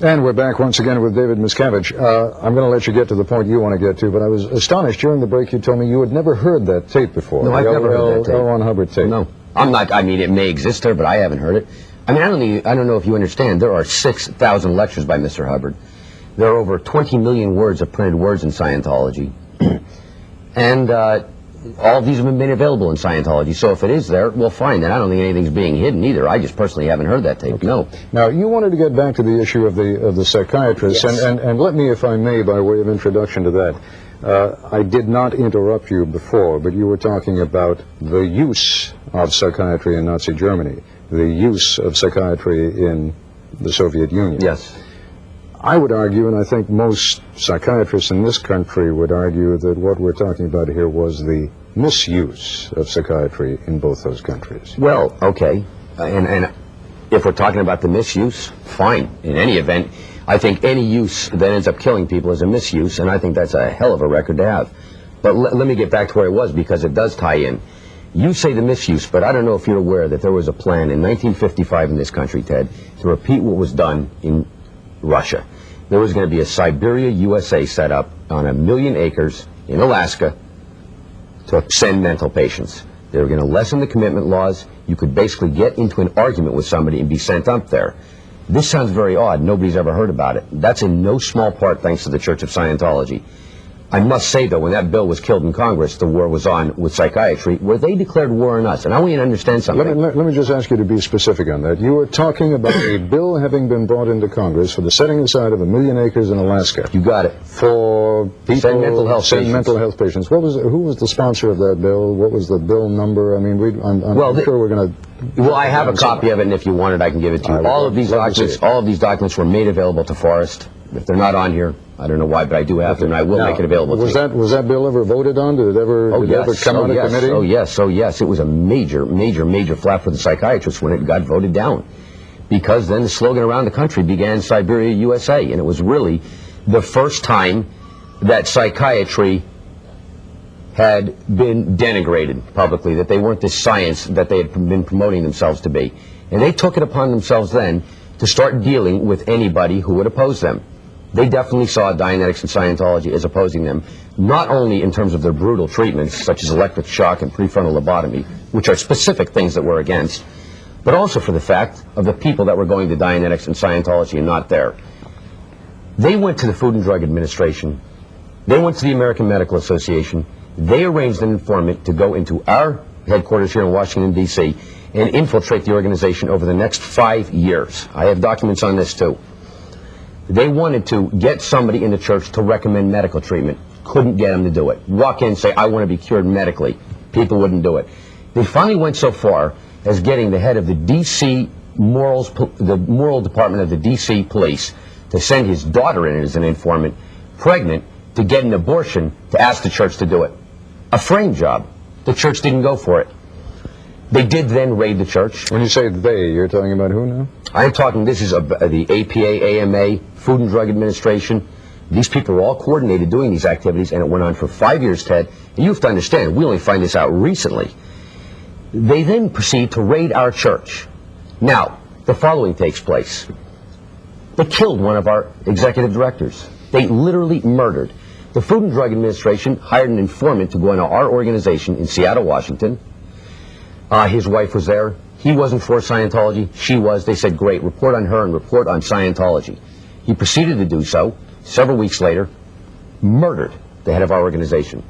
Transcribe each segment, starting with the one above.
And we're back once again with David Miscavige. I'm going to let you get to the point you want to get to, but I was astonished during the break you told me you had never heard that tape before. No, I've never heard that tape. L. Ron Hubbard tape. No, I'm not. I mean, it may exist there, but I haven't heard it. I mean, I don't know if you understand. There are 6,000 lectures by Mr. Hubbard. There are over 20 million words of printed words in Scientology, and all of these have been made available in Scientology. So if it is there, well, fine. Then I don't think anything's being hidden either. I just personally haven't heard that tape. Okay. No. Now you wanted to get back to the issue of the psychiatrists, yes. and let me, if I may, by way of introduction to that, I did not interrupt you before, but you were talking about the use of psychiatry in Nazi Germany, the use of psychiatry in the Soviet Union. Yes. I would argue, and I think most psychiatrists in this country would argue, that what we're talking about here was the misuse of psychiatry in both those countries. Well, okay, and if we're talking about the misuse, fine. In any event, I think any use that ends up killing people is a misuse, and I think that's a hell of a record to have. But let me get back to where it was, because it does tie in. You say the misuse, but I don't know if you're aware that there was a plan in 1955 in this country, Ted, to repeat what was done in Russia. There was going to be a Siberia, USA set up on 1 million acres in Alaska to send mental patients. They were going to lessen the commitment laws. You could basically get into an argument with somebody and be sent up there. This sounds very odd. Nobody's ever heard about it. That's in no small part thanks to the Church of Scientology. I must say, though, when that bill was killed in Congress, the war was on with psychiatry, where they declared war on us. And I want you to understand something. Let me just ask you to be specific on that. You were talking about a bill having been brought into Congress for the setting aside of 1 million acres in Alaska. You got it. For people... Send mental health patients. Mental health patients. Who was the sponsor of that bill? What was the bill number? I mean, I'm sure we're going to... Well, I have a copy of it, and if you want it, I can give it to you. All of these documents were made available to Forrest. If they're not on here, I don't know why, but I do have them, and I will make it available to you. Was that bill ever voted on? Did it ever come out of committee? Oh, yes. It was a major flap for the psychiatrists when it got voted down. Because then the slogan around the country began Siberia, USA, and it was really the first time that psychiatry had been denigrated publicly, that they weren't the science that they had been promoting themselves to be. And they took it upon themselves then to start dealing with anybody who would oppose them. They definitely saw Dianetics and Scientology as opposing them, not only in terms of their brutal treatments, such as electric shock and prefrontal lobotomy, which are specific things that we're against, but also for the fact of the people that were going to Dianetics and Scientology and not there. They went to the Food and Drug Administration. They went to the American Medical Association. They arranged an informant to go into our headquarters here in Washington, D.C., and infiltrate the organization over the next 5 years. I have documents on this, too. They wanted to get somebody in the church to recommend medical treatment. Couldn't get them to do it. Walk in and say, I want to be cured medically. People wouldn't do it. They finally went so far as getting the head of the D.C. the moral department of the D.C. police to send his daughter in as an informant, pregnant, to get an abortion, to ask the church to do it. A frame job. The church didn't go for it. They did then raid the church. When you say they, you're talking about who now? I'm talking, this is the A.K.A., AMA, Food and Drug Administration. These people were all coordinated doing these activities, and it went on for 5 years, Ted. And you have to understand, we only find this out recently. They then proceed to raid our church. Now, the following takes place. They killed one of our executive directors. They literally murdered. The Food and Drug Administration hired an informant to go into our organization in Seattle, Washington. His wife was there. He wasn't for Scientology. She was. They said, great, report on her and report on Scientology. He proceeded to do so. Several weeks later, murdered the head of our organization.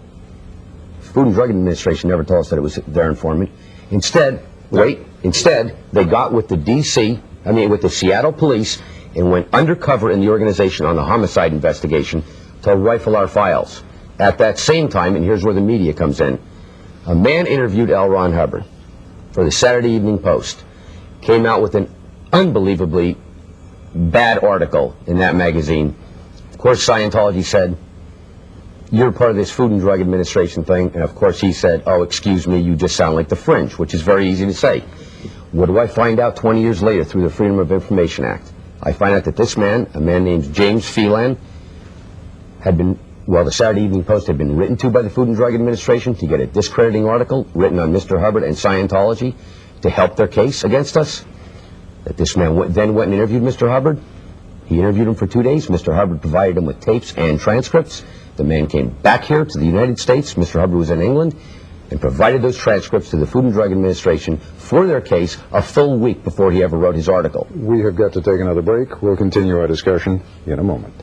Food and Drug Administration never told us that it was their informant. Instead, they got with with the Seattle police and went undercover in the organization on the homicide investigation to rifle our files. At that same time, and here's where the media comes in, a man interviewed L. Ron Hubbard for the Saturday Evening Post, came out with an unbelievably bad article in that magazine. Of course, Scientology said, you're part of this Food and Drug Administration thing, and of course he said, oh, excuse me, you just sound like the fringe, which is very easy to say. What do I find out 20 years later through the Freedom of Information Act? I find out that this man, a man named James Phelan, the Saturday Evening Post had been written to by the Food and Drug Administration to get a discrediting article written on Mr. Hubbard and Scientology to help their case against us. That this man then went and interviewed Mr. Hubbard. He interviewed him for 2 days. Mr. Hubbard provided him with tapes and transcripts. The man came back here to the United States. Mr. Hubbard was in England and provided those transcripts to the Food and Drug Administration for their case a full week before he ever wrote his article. We have got to take another break. We'll continue our discussion in a moment.